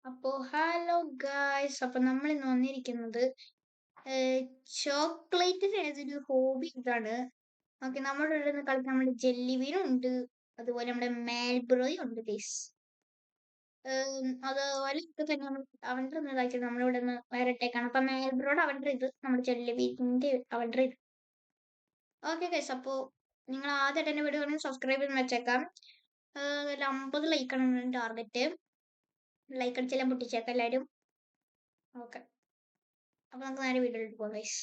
അപ്പോ hello guys. അപ്പൊ നമ്മൾ ഇന്ന് വന്നിരിക്കുന്നത് ചോക്ലേറ്റിന് ഏതൊരു ഹോബി ഇതാണ്. ഓക്കെ, നമ്മുടെ ഇവിടെ നിന്ന് കളിക്കാൻ നമ്മുടെ ജെല്ലിബീനും ഉണ്ട്, അതുപോലെ നമ്മുടെ മാൽബ്രോയും ഉണ്ട് ഗൈസ്. അതുപോലെ ഇത് തന്നെ അവൻ്റെ ഒന്ന് ഇതാക്കി നമ്മളിവിടെ നിന്ന് വേറിട്ടേക്കാണ്. അപ്പൊ മാൽബ്രോയുടെ അവൻ്റെ ഇത്, നമ്മുടെ ജെല്ലിബീന്റെ അവൻ്റെ ഇത്. ഓക്കെ ഗൈസ്, അപ്പോൾ നിങ്ങൾ ആദ്യമായിട്ട് എന്നെ വീഡിയോ ആണെങ്കിൽ സബ്സ്ക്രൈബ് ചെയ്ത് വെച്ചേക്കാം. ഒരു 50 ലൈക്കാണ് ടാർഗറ്റ്. ലൈക്ക് അടിച്ചെല്ലാം പൊട്ടിച്ചേക്കാം എല്ലാവരും. ഓക്കെ, അപ്പൊ നമുക്ക് നേരെ വീഡിയോയിലേക്ക് പോകാം ഗൈസ്.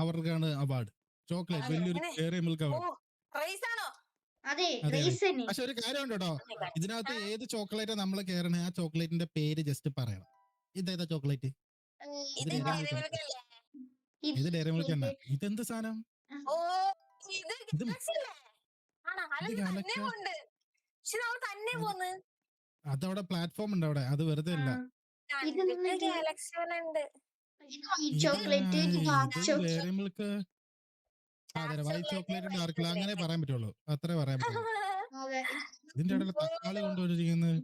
അവർക്കാണ് അവാർഡ്. ചോക്ലേറ്റ് വലിയൊരു ഡയറി മിൽക്ക് അവാർഡ്. അതെ, അതെ റേസ് തന്നെ. പക്ഷെ ഒരു കാര്യമുണ്ട് കേട്ടോ, ഇതിനകത്ത് ഏത് ചോക്ലേറ്റാ നമ്മൾ കയറണേ ആ ചോക്ലേറ്റിന്റെ പേര് ജസ്റ്റ് പറയണം. ഇതേതാ ചോക്ലേറ്റ്? ഇത് ഡയറി മിൽക്ക് തന്നെ. ഇതെന്ത് സാധനം? ഇത് അതവിടെ പ്ലാറ്റ്ഫോം ഉണ്ട് അവിടെ, അത് വെറുതെ അല്ല. ചോക്ലേറ്റ് ഡയറി മിൽക്ക് അതെ, വൈറ്റ് ചോക്ലേറ്റ് ഡാർക്ക് അങ്ങനെ പറയാൻ പറ്റുള്ളൂ, അത്രേ പറയാൻ പറ്റുള്ളൂ. ഇതിന്റെ ഇടയിൽ തക്കാളി കൊണ്ടുവരിക്കുന്നത്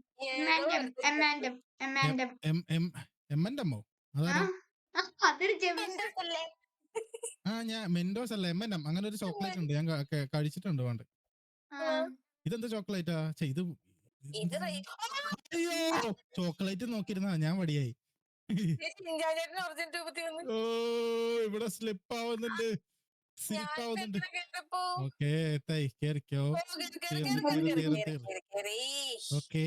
എമ്മോ അതാ? ഞാൻ മെൻഡോസ് അല്ല, എം അങ്ങനെ ഒരു ചോക്ലേറ്റ് ഉണ്ട്, ഞാൻ കഴിച്ചിട്ടുണ്ട് പണ്ട്. ഇതെന്താ ചോക്ലേറ്റാ? ഇത് അയ്യോ, ചോക്ലേറ്റ് നോക്കിയിരുന്നാ ഞാൻ വടിയായി. ഓ, ഇവിടെ സ്ലിപ്പ് ആവുന്നുണ്ട്. ഓക്കെ, കേറിക്കോ. ഓക്കെ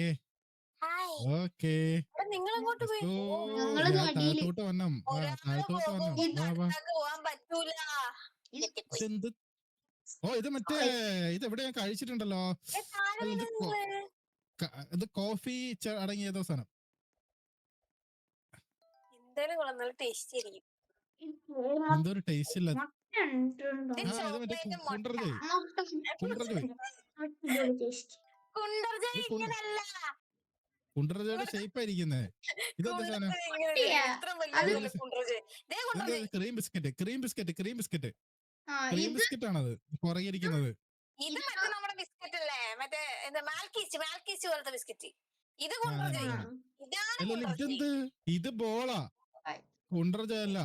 ഓക്കെ, താഴത്തോട്ട് വന്നം, താഴത്തോട്ട് വന്നം. ഇതെന്ത്? ഓ, ഇത് മറ്റേ ഇത് എവിടെ ഞാൻ കഴിച്ചിട്ടുണ്ടല്ലോ. ഇത് കോഫി അടങ്ങിയതോ സാധനം. എന്തൊരു ടേസ്റ്റ് ഇല്ല. കുണ്ടർജയുടെ ഷേപ്പ് ആയിരിക്കുന്നേ. ഇതെന്താ സാധനം? Cream biscuit. ക്രീം ബിസ്ക്കറ്റ് ആണത് പുറകെ ഇരിക്കുന്നത്. ഇതെന്ത്? ഇത് ബോളാ, കുണ്ടർജ അല്ല.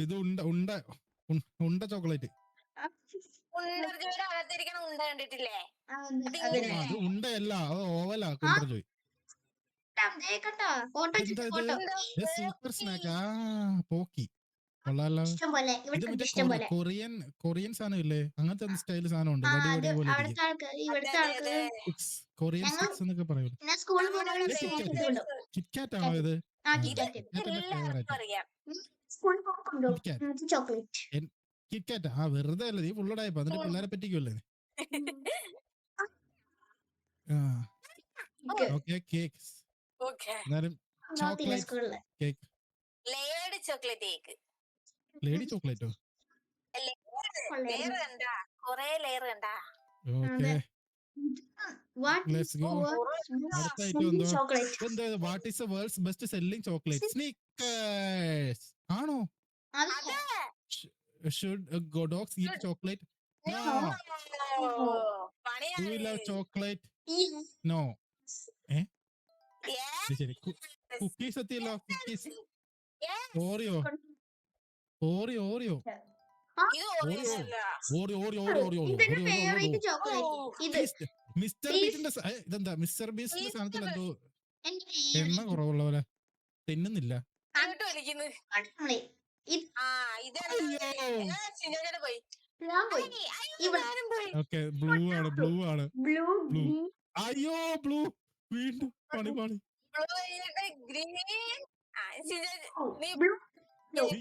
ഇത് ഉണ്ട ചോക്ലേറ്റ്. അത് ഉണ്ടയല്ല, അത് ഓവലാ കുണ്ടർജോയ്. Super snack. പോക്കി കൊള്ളാലോ. ഇത് മറ്റേ കൊറിയൻ സാധനം ഇല്ലേ, അങ്ങനത്തെ സ്റ്റൈൽ സാധനം ഉണ്ട്. കൊറിയൻ സ്റ്റിക്സ് എന്നൊക്കെ പറയൂലേ. കിറ്റ്കാറ്റ് ആണോ ഇത്? കിറ്റ്കാറ്റ് ആ വെറുതെ അല്ല, നീ ഫുള്ളടായപ്പോ എന്നിട്ട് പിള്ളേരെ പറ്റിക്കുമല്ലേ. Okay, cakes. എന്നാലും ചോക്ലേറ്റ് കേക്ക്. ലേഡി ചോക്ലേറ്റോ? Okay, let's go. അടുത്ത ഐറ്റം എന്തോ? What is the world's best selling chocolate? Snickers ആണോ? Should dogs eat chocolate? No. Do you love chocolate? No. ശരി, കുക്കീസ് എത്തിയല്ലോ. കുക്കീസ്. ഓറിയോ. മിസ്റ്റർ ബീസ്റ്റിന്റെ ഇതെന്താ? Mister ബീസ്റ്റിന്റെ സാധനത്തിൽ എന്തോ എണ്ണ കുറവുള്ള പോലെ തിന്നുന്നില്ല. ഓക്കെ, ബ്ലൂ ആണ്. അയ്യോ, ബ്ലൂ വീണ്ടും പണി.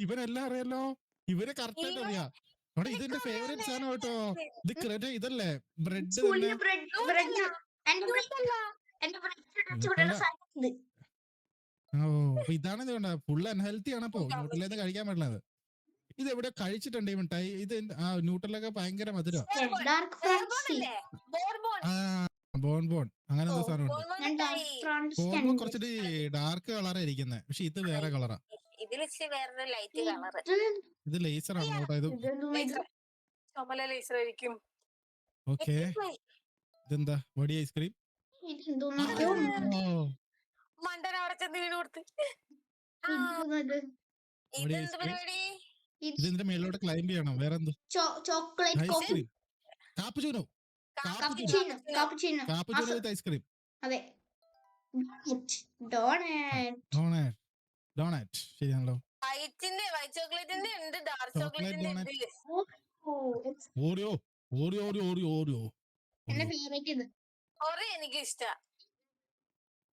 ഇവരെല്ലാം അറിയാലോ, ഇവരെ കറക്റ്റ് ആയിട്ട് അറിയാം. അവിടെ ഇതെന്റെ ഫേവറേറ്റ് സാധനം കേട്ടോ. ഇത് ക്രെഡ് ഇതല്ലേ, ബ്രെഡ് തന്നെ. ഓ, അപ്പൊ ഇതാണ് ഇത് ഫുൾ അൺഹെൽത്തി ആണ്. അപ്പൊ ന്യൂട്രലേന്ന് കഴിക്കാൻ പറ്റുന്നത്. ഇത് എവിടെ കഴിച്ചിട്ടുണ്ട് ഈ മിഠായി? ഇത് ന്യൂട്രലൊക്കെ ഭയങ്കര മധുരം. ബോൺ അങ്ങനെ എന്തോ സാധനം ഉണ്ട്. ബോൺ കുറച്ചിട്ട് ഡാർക്ക് കളറാ ഇരിക്കുന്നത്, പക്ഷെ ഇത് വേറെ കളറാ. ഇത് ലേസർ ആണ് കേട്ടോ. ഇത് ഓക്കെ, ഇതെന്താ? വടി ഐസ്ക്രീം. വീട് കൊടുത്ത് ഇത് ഇതെന്ത് പരിപാടി? ഇതിന്റെ മേലോട്ട് ക്ലൈംബ് ചെയ്യണം. വേറെ എന്ത്? Chocolate coffee ice cream. Cappuccino. Cappuccino cappuccino cappuccino with ice cream. അതെ ഡോണറ്റ് ഡോണറ്റ് ശരിയാണല്ലോ. വൈറ്റ് ചോക്ലേറ്റിന്റെ ഉണ്ട്, ഡാർക്ക് ചോക്ലേറ്റ് ചോക്ലേറ്റിന്റെ ഡോണറ്റ്. ഉണ്ട്. ഓറിയോ ഓറിയോ ഓറിയോ ഓറിയോ എന്റെ ഫേവറേറ്റ് ഇത് കൊറേ എനിക്ക് ഇഷ്ടാ.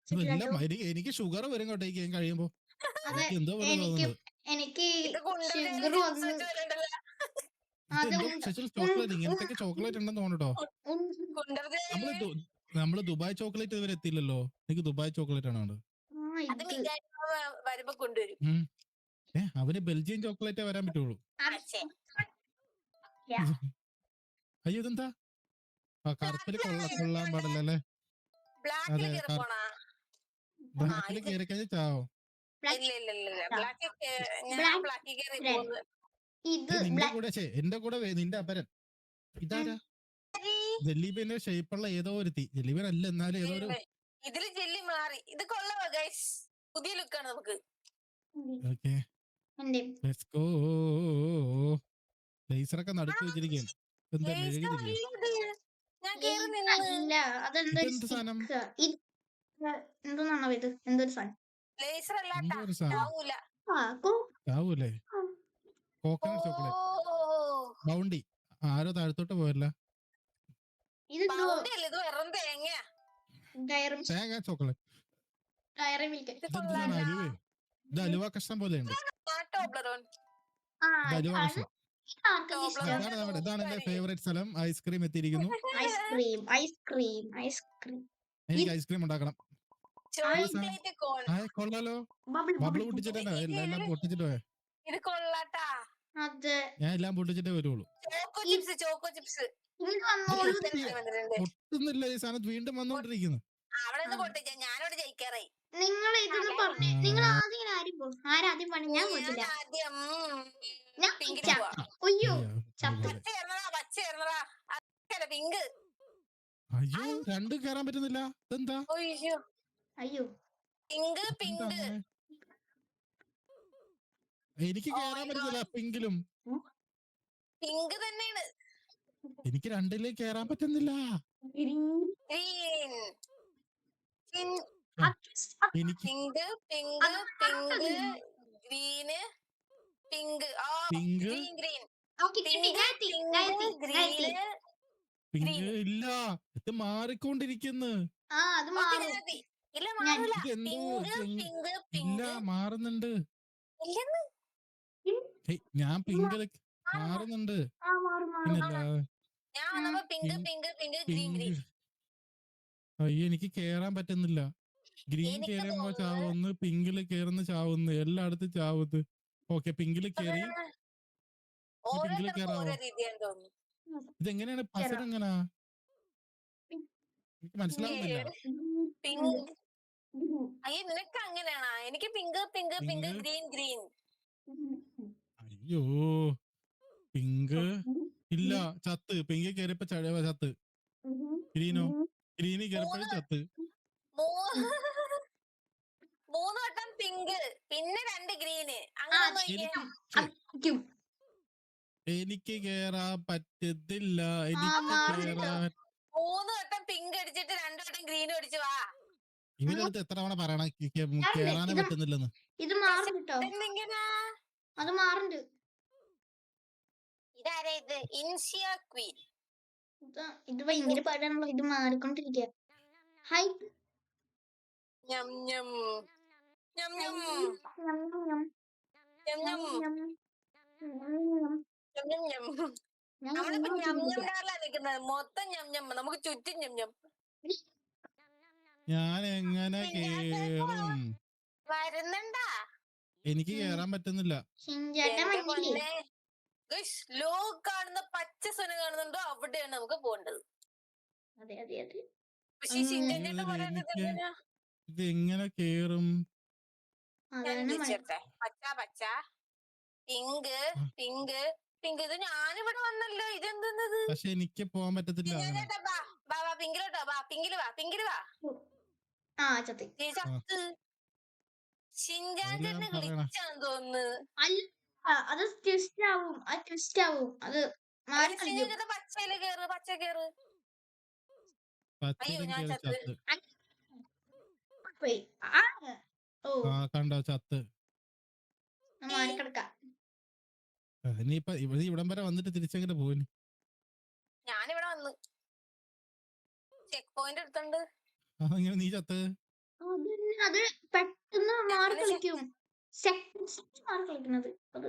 ഇതെല്ലാം എനിക്ക് ഷുഗർ വരും കേട്ടോ ഈ ഗെയിം കഴിയുമ്പോ. അതെ എനിക്ക് എന്തോ പോലെ എനിക്ക് തോന്നുന്നത്. എനിക്ക് ഇത് ഷുഗർ വന്ന് അത് ഇതെന്തോ സ്പെഷ്യൽ ചോക്ലേറ്റ്. ഇങ്ങനത്തെ ചോക്ലേറ്റ് ഉണ്ടെന്ന് തോന്നുട്ടോ. നമ്മള് ദുബായ് ചോക്ലേറ്റ് ഇതുവരെ എത്തിയില്ലല്ലോ. എനിക്ക് ദുബായ് ചോക്ലേറ്റ് ആണ് വേണ്ടത്. അത് മിഠായി വരുമ്പോ കൊണ്ടുവരും. അവന് ബെൽജിയം ചോക്ലേറ്റേ വരാൻ പറ്റുള്ളൂ. അയ്യോ ഇതെന്താ കറുപ്പില് കൊള്ളാൻ പാടില്ല അല്ലേ? ബ്ലാക്കിൽ കേറിപ്പോണാ? ബ്ലാക്കില് കയറി കഴിഞ്ഞാൽ ചാവോ? നിന്റെ കൂടെ എന്റെ കൂടെ നിന്റെ അപരൻ ഇതാരാ? ജെല്ലിബിന്റെ ഷേപ്പുള്ള ഏതോ ഒരു ജെല്ലിബൻ അല്ല, എന്നാലും ഏതോ ഒരു ഇതില് ജെല്ലി മാറി. ഇത് കൊള്ളാം ഗൈസ്, പുതിയ ലുക്കാണ് നമുക്ക്. ലേസറൊക്കെ നടുക്ക് വെച്ചിരിക്കുകയാണ്. എന്താ മെഴുകുതിരിയോ? ഇതെന്ത് സാധനം? എന്തോന്നാണോ ഇത്? എന്തൊരു സാധനം? ചാവൂലേ? Coconut chocolate Bounty. ആരോ താഴത്തോട്ട് പോയല്ല. തേങ്ങ ചോക്ലേറ്റ്. അലുവേ? ഇത് അലുവ കഷ്ണം പോലെയുണ്ട്. അലുവ കഷ്ണം. ഇതാണ് എന്റെ ഫേവറേറ്റ് സ്ഥലം. ഐസ്ക്രീം എത്തിയിരിക്കുന്നു. എനിക്ക് ഐസ്ക്രീം ഉണ്ടാക്കണം. കൊള്ളാലോ. ബബിള് പൊട്ടിച്ചിട്ടാ എല്ലാം പൊട്ടിച്ചിട്ട് പോയ. ഞാൻ എല്ലാം പൊട്ടിച്ചിട്ടേ വരുള്ളൂ. പൊട്ടുന്നില്ല ഈ സാധനം, വീണ്ടും വന്നോണ്ടിരിക്കുന്നു. നിങ്ങൾ ഇതൊന്ന് പറഞ്ഞു. നിങ്ങൾ ആദ്യം ആരും പോകും? ആരാദ്യം പറഞ്ഞു? ഞാൻ പോയിട്ടില്ല. അയ്യോ അയ്യോ രണ്ടും കേറാൻ പറ്റുന്നില്ല. ഇതെന്താ? അയ്യോ എനിക്ക് കേറാൻ പറ്റുന്നില്ല. പിങ്കിലും പിങ്ക് തന്നെയാണ്. എനിക്ക് രണ്ടിലേക്ക് കേറാൻ പറ്റുന്നില്ല. എനിക്ക് pink pink pink green pink pink pink ഇല്ല, ഇത് മാറിക്കൊണ്ടിരിക്കുന്നു. ഇല്ല മാറുന്നുണ്ട്. ഞാൻ പിങ്ക് മാറുന്നുണ്ട്. അയ്യോ എനിക്ക് കേറാൻ പറ്റുന്നില്ല. ഗ്രീൻ കേറുമ്പോ ചാവുന്നു, പിങ്കില് കേറുന്ന ചാവുന്നു, എല്ലായിടത്തും ചാവുന്നു. ഓക്കെ പിങ്കില് കേറി. പിങ്കില് കേറാവോ? ഇതെങ്ങനെയാണ് പസർ? എങ്ങനാ എനിക്ക് മനസ്സിലാവുന്നില്ല. നിനക്ക് അങ്ങനെയാണോ? എനിക്ക് pink pink pink green green. അയ്യോ പിങ്ക് ഇല്ല, ചത്ത്. പിങ്ക് കേറിയപ്പോ ചത്ത്. ഗ്രീനോ? ഗ്രീന് കേറിയപ്പോഴും ചത്ത്. 3 വട്ടം പിങ്ക്, പിന്നെ 2 ഗ്രീന്. എനിക്ക് കേറാൻ പറ്റത്തില്ല. എനിക്ക് കേറാൻ 3 വട്ടം പിങ്ക് അടിച്ചിട്ട് 2 വട്ടം ഗ്രീൻ അടിച്ചു. വാ, ഇവരടുത്ത് എത്ര തവണ പറയണം കേറാനേ പറ്റുന്നില്ലെന്ന്? ഇത് മാറുന്നുട്ടോ. അത് മാറുന്നുണ്ട്. ഇതാരാ ഇത്? ഇൻസിയ ക്വീൻ. ഇത് ഭയങ്കര പാടാണല്ലോ. ഇത് മാറിക്കൊണ്ടിരിക്കുക. ഹൈ ഞം ഞം ഞം ഞം ഞം ഞം ഞം ഞം. നമ്മളിപ്പോ ഞം ഞം ഡാറിലാ നിക്കുന്നത്. മൊത്തം ഞം ഞം, നമുക്ക് ചുറ്റും ഞം ഞം. ഞാൻ എങ്ങനെ കേറും? വരുന്നുണ്ടാ? എനിക്ക് കേറാൻ പറ്റുന്നില്ല. ലോ കാണുന്ന പച്ച സ്വനം കാണുന്നുണ്ടോ? അവിടെയാണ് നമുക്ക് പോകേണ്ടത്. പക്ഷെ ഇത് എങ്ങനെ കേറും? പച്ച പച്ച പിങ്ക് പിങ്ക് പിങ്ക്. ഇത് ഞാനിവിടെ വന്നല്ലോ. ഇതെന്തെന്നത്? പക്ഷെ എനിക്ക് പോകാൻ പറ്റത്തില്ല. പിങ്കിലോട്ടോ. വാ പിങ്കില് വാ, പിങ്കില് വാ. ഷിൻജാൻ അതല്ലേ ചേട്ടന് ഞാൻ പറയണ. ഗ്ലിച്ചാന്ന് തോന്നുന്നു. അല്ല അത് ട്വിസ്റ്റ് ആവും, അത് മാറി ഷിൻജാൻ കളിക്കും. ചേട്ടൻ പച്ചയില് കേറ്, പച്ച കേറ്. പച്ചയിലും ഞാൻ കേറി ചത്ത്. ചത്ത്. പോയി. ആ ഓ കണ്ടോ ചത്ത്. മാറി കിടക്കാം. ഇനിയിപ്പൊ ഇവിടം വരെ വന്നിട്ട് തിരിച്ചെങ്ങനെ പോയിന്? ഞാനിവിടെ വന്നു ചെക്ക് പോയിന്റ് എടുത്തോണ്ട്. അതെങ്ങനെ നീ ചത്ത്? അത് പെട്ടെന്ന് മാറി കളിക്കും. സെക്കൻഡ്സ് മാറി കളിക്കുന്നത് അത്.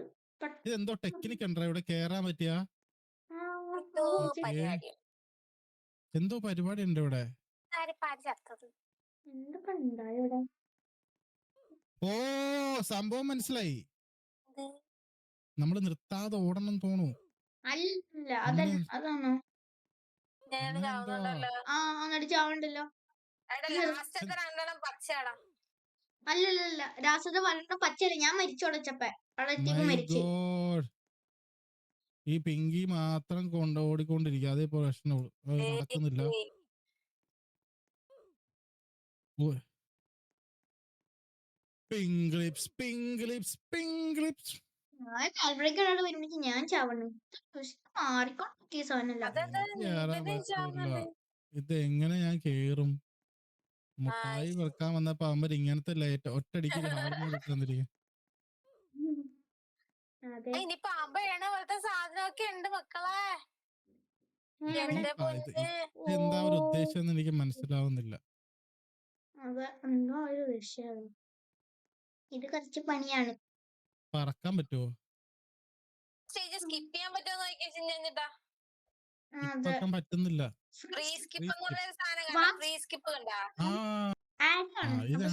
ഇതെന്തോ ടെക്നിക്ക് ഉണ്ടോ ഇവിടെ കേറാൻ പറ്റിയ? പരിപാടി എന്തോ പരിപാടി ഉണ്ട് ഇവിടെ. ചത്തത് എന്തൊക്കെ ഉണ്ടായോ ഇവിടെ? ഓ സംഭവം മനസ്സിലായി. നമ്മള് നിർത്താതെ ഓടണം തോന്നു. അല്ല അതല്ല, അതാണോ? എന്നിട്ട് ചാവണ്ടല്ലോ. ലാസ്റ്റത്തെ രണ്ടെണ്ണം പച്ചയാടാ. അല്ലല്ല രാസത വരണം പച്ചയല്ല. ഞാൻ മരിച്ചോടച്ചപ്പ അവിടെ എത്തിയപ്പോ My മരിച്ചു. God. ഈ പിങ്കി മാത്രം ഓടിക്കൊണ്ടിരിക്കുക. അതേ പ്രശ്നം നടക്കുന്നില്ല. Pink lips, pink lips, pink lips. കാൽബ്രേക്കറാണ് വരുമ്പോ ഞാൻ ചാവണം. മാറിക്കൊണ്ടിരിക്കിയ സാധനല്ല. ഇത് എങ്ങനെ ഞാൻ കേറും? മുട്ടായി വെക്കാൻ വന്നപ്പോ അവന്മാർ ഇങ്ങനത്തെ ലൈറ്റ് ഒറ്റടിക്ക് ഹാൾമോഡ് തന്നിരിക്കും. ഇനി പാമ്പഴണ പോലത്തെ സാധനമൊക്കെ ഉണ്ട് മക്കളെ. എന്താ ഒരു ഉദ്ദേശം എന്ന് എനിക്ക് മനസ്സിലാവുന്നില്ല. ഇത് കുറച്ച് പണിയാണ്. പറക്കാൻ പറ്റുമോ? സ്റ്റേജ് സ്കിപ്പ് ചെയ്യാൻ പറ്റുമോ നോക്കിയാ ചേട്ടാ? ഇപ്പൊക്കാൻ പറ്റുന്നില്ല. ഫ്രീ സ്കിപ്പ് എന്നുള്ള സാധനം ഫ്രീ സ്കിപ്പ് കണ്ടാ? ഇത്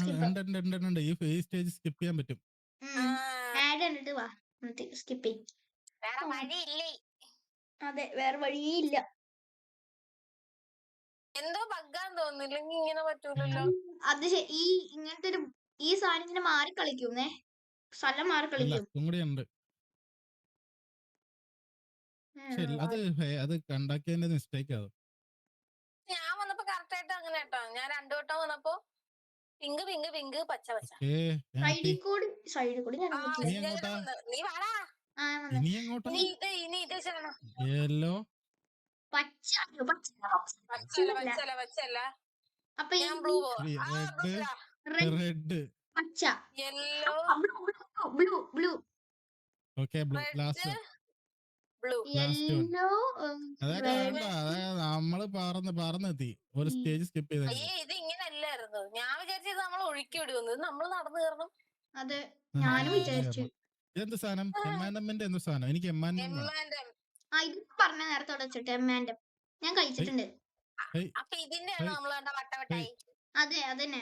ഉണ്ട്. ഈ സ്റ്റേജ് സ്കിപ്പ് ചെയ്യാൻ പറ്റും. സ്കിപ്പ് ചെയ്യും. വേറെ വഴിയില്ലേ? അതെ, വേറെ വഴിയില്ല. എന്തോ ബഗ്ഗാന്ന് തോന്നുന്നില്ലെങ്കിൽ ഇങ്ങനെ പറ്റൂലല്ലോ. അത് ഈ ഇങ്ങനത്തെ ഒരു ഈ സാധനം ഇങ്ങനെ മാറി കളിക്കുന്നേ, സ്ഥലം മാറി കളിക്കും. ഉണ്ട്. അത് കണ്ടാക്കിയതിന്റെ മിസ്റ്റേക്ക് അത്. ഞാൻ വന്നപ്പോ കറക്റ്റ് ആയിട്ട് അങ്ങനെ കേട്ടോ. ഞാൻ രണ്ടു വട്ടം വന്നപ്പോ പിങ്ക് പിങ്ക് പിങ്ക് പച്ച പച്ച. സൈഡിൽ കൂടി നീ വാടാ. ഇനി എങ്ങോട്ടാ? ഇനി ഇത് ചെയ്യണം. യെല്ലോ പച്ചല്ല. അപ്പൊ ഞാൻ ബ്ലൂ റെഡ് പച്ച yellow blue okay blue last yellow അതൊക്കെ വേണ്ട. അതായത് നമ്മള് പറന്നെത്തി ഒരു സ്റ്റേജ് സ്കിപ്പ് ചെയ്ത. ഇത് ഇങ്ങനെ അല്ലായിരുന്നു. ഞാൻ വിചാരിച്ചത് നമ്മൾ ഒഴുക്കി വിടുന്നത് നമ്മൾ നടന്നു കയറണം. അത് ഞാനും വിചാരിച്ചു. എന്ത് സാധനം? എമ്മാൻഡമിന്റെ എന്ത് സാധനം? എനിക്ക് ഇത് പറഞ്ഞ നേരത്തെ വെച്ചിട്ട് എമ്മാൻഡം ഞാൻ കഴിച്ചിട്ടുണ്ട്. അപ്പൊ ഇതിന്റെ നമ്മൾ കണ്ട വട്ടവട്ടായി. അതെ അതന്നെ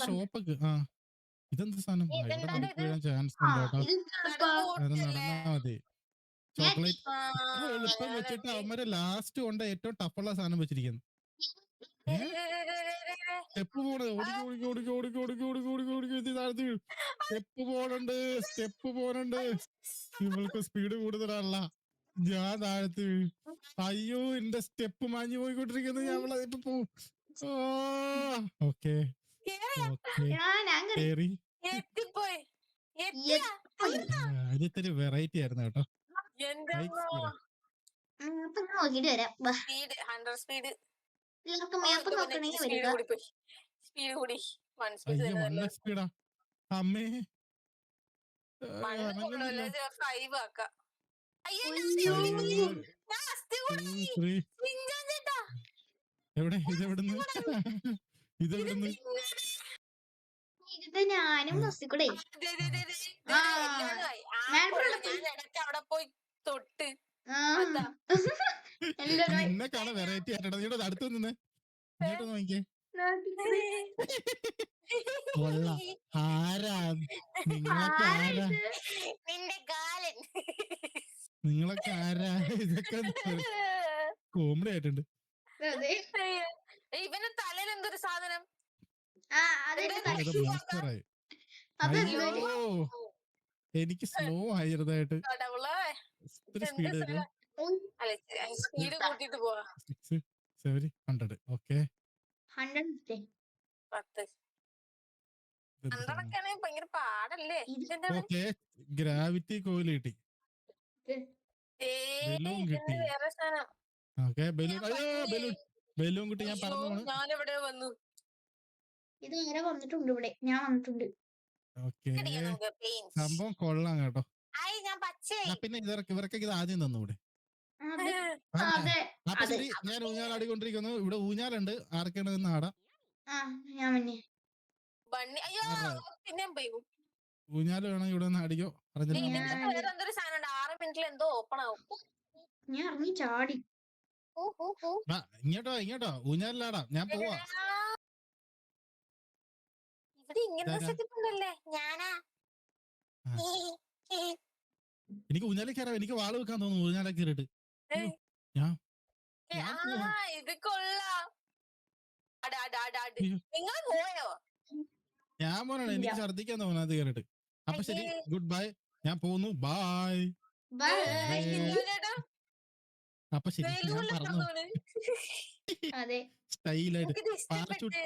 ഷോപ്പൊക്കെ. ഇതെന്ത് സാധനം? ചാൻസ് ഉണ്ട് കേട്ടോ. നടന്നാ മതി. ചോക്ലേറ്റ് എളുപ്പം വെച്ചിട്ട് അവന്മാരെ ലാസ്റ്റ് കൊണ്ട് ഏറ്റവും ടഫുള്ള സാധനം വെച്ചിരിക്കുന്നു. സ്റ്റെപ്പ് പോണ്. സ്റ്റെപ്പ് പോണുണ്ട്. ഇവൾക്ക് സ്പീഡ് കൂടുതലല്ല. ഞാൻ താഴത്ത്. അയ്യോ എന്റെ സ്റ്റെപ്പ് മാഞ്ഞു പോയിക്കൊണ്ടിരിക്കുന്നു. ഞമ്മളതിപ്പോ പോവും. ഓക്കെ അതിത്തിരി വെറൈറ്റി ആയിരുന്നു കേട്ടോ. നോക്കിട്ട് വരാം. സ്പീഡാ അമ്മേ. എവിടെ ഇതെവിടുന്ന്? ഇതെവിടുന്ന്? ഇത് ഞാനും കൂടെ അവിടെ പോയി തൊട്ട് നിന്നെ കാണാൻ വെറൈറ്റി ആയിട്ടാ. നീ അടുത്ത് നിന്ന് ഇങ്ങോട്ട് നോക്കിയേ. ആരാ നിങ്ങളൊക്കെ? ആരാ നിങ്ങളൊക്കെ? ആരാ ഇതൊക്കെ? കോമഡി ആയിട്ടുണ്ട്. ഇവന്റെ തലയിൽ എന്തൊരു സാധനം? മോൺസ്റ്ററായി. എനിക്ക് സ്ലോ ആയി ചെറുതായിട്ട്. സ്പീഡ് തരുമോ? 6 7 100. ഓക്കെ 100 പന്ത്രണ്ടൊക്കെയാണെങ്കിൽ ഭയങ്കര പാടല്ലേ? ഇതെന്താണ്? ഓക്കെ, ഗ്രാവിറ്റി കോയിൽ കിട്ടി, ബലൂൺ കിട്ടി. വേറെ സാധനം. Okay, balloon. അയ്യോ, ബലൂൺ കിട്ടി. ഞാൻ പറഞ്ഞു പോണു. ഞാനെവിടെ വന്നു? ഇത് നേരെ വന്നിട്ടുണ്ട് ഇവിടെ. ഞാൻ വന്നിട്ടുണ്ട്. ഓക്കെ, സംഭവം കൊള്ളാം കേട്ടോ. ഞാൻ പച്ചയായി. പിന്നെ ഇവർക്ക് ഇത് ആദ്യം തന്നൂടെ? അതെ അപ്പൊ ശരി, ഞാൻ ഊഞ്ഞാലാടിക്കൊണ്ടിരിക്കുന്നു. ഇവിടെ ഊഞ്ഞാലുണ്ട്, ആർക്കേണ്ടതെന്ന് ആടാം. ഞാൻ മുന്നേ ബണ്ണി. അയ്യോ, പിന്നെയും പോയി. ഊഞ്ഞാല് വേണം, ഇവിടെ നിന്ന് അടിക്കോ പറഞ്ഞില്ല. വേറെ എന്തൊരു സാധനം ഉണ്ട്, 6 മിനിറ്റിൽ എന്തോ ഓപ്പൺ ആവും. ഞാൻ ഇറങ്ങി ചാടി. ഇങ്ങോട്ടോ ഊഞ്ഞാലിലാടാം, ഞാൻ പോവാ. ഇവിടെ ഇങ്ങനത്തെ സെറ്റപ്പ് ഉണ്ടല്ലേ? ഞാനാ എനിക്ക് ഊഞ്ഞാലേ കയറാം. എനിക്ക് വാള് വെക്കാൻ തോന്നുന്നു ഊഞ്ഞാലേ കയറിയിട്ട്. ഇത് കൊള്ളാം. നിങ്ങൾ പോയോ? ഞാൻ പോണോ, എനിക്ക് ഛർദിക്കാൻ തോന്നുന്നു അത് കയറിയിട്ട്. അപ്പൊ ശരി, ഗുഡ് ബൈ, ഞാൻ പോകുന്നു. ബൈ. അപ്പൊ ശരി, ഞാൻ പറഞ്ഞു സ്റ്റൈലായിട്ട് പാരച്യൂട്ട്.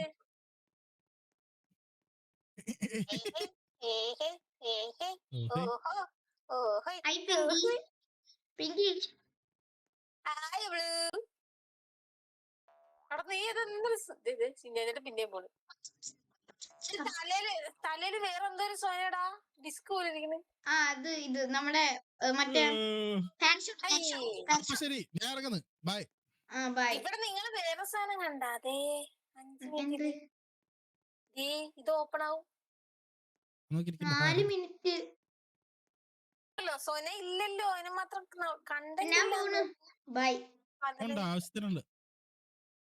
പിന്നെയും പോണു. തലയില് വേറെ എന്തോ ഒരു സോനടാ, ഡിസ്ക് പോലെ ഇരിക്കുന്നു. അത് ഇത് നമ്മുടെ മറ്റേ ശരി, ഞാൻ ഇറങ്ങുന്നു. ബൈ. ഇവിടെ നിങ്ങൾ വേറെ സാധനം കണ്ടാ? അതെ, 5 മിനിറ്റ് ഇത് ഓപ്പൺ ആവും. 4 മിനിറ്റ്. സോന ഇല്ലല്ലോ, അതിന് മാത്രം കണ്ടില്ല. ബൈ. ആവശ്യത്തിനുണ്ട്.